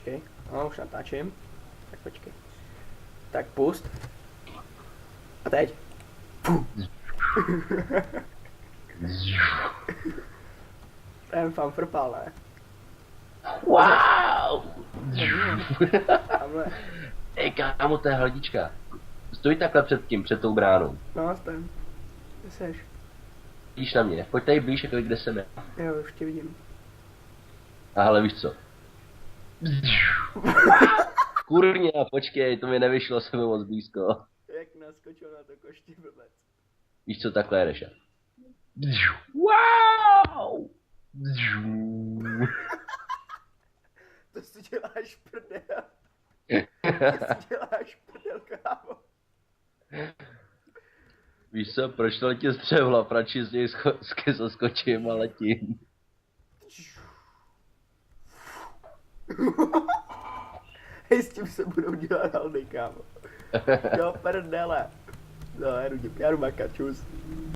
počkej. No, už natáčím. Tak počkej. Tak pust. A teď. Ten fanfr pál, ne? Wow! Tamhle. Ej, kámo, to je hladička. Stoj takhle před tou bránou. No, ten. Kde seš? Vidíš na mě, pojď tady blíž, jako kde jsem já. Jo, už tě vidím. A hele, víš co? Kurně, počkej, to mi nevyšlo, jsem byl moc blízko. Jak naskočil na to košti blbec. Víš co, takhle jedeš. Já. Wow! To si děláš prdel. To si děláš prdel, kámo. Víš co, proč to letí střevla, radši z něj zaskočím a letím. Hej, s tím se budou dělat haldy, kámo. Jo, prdele. No, já jdu makat, čus.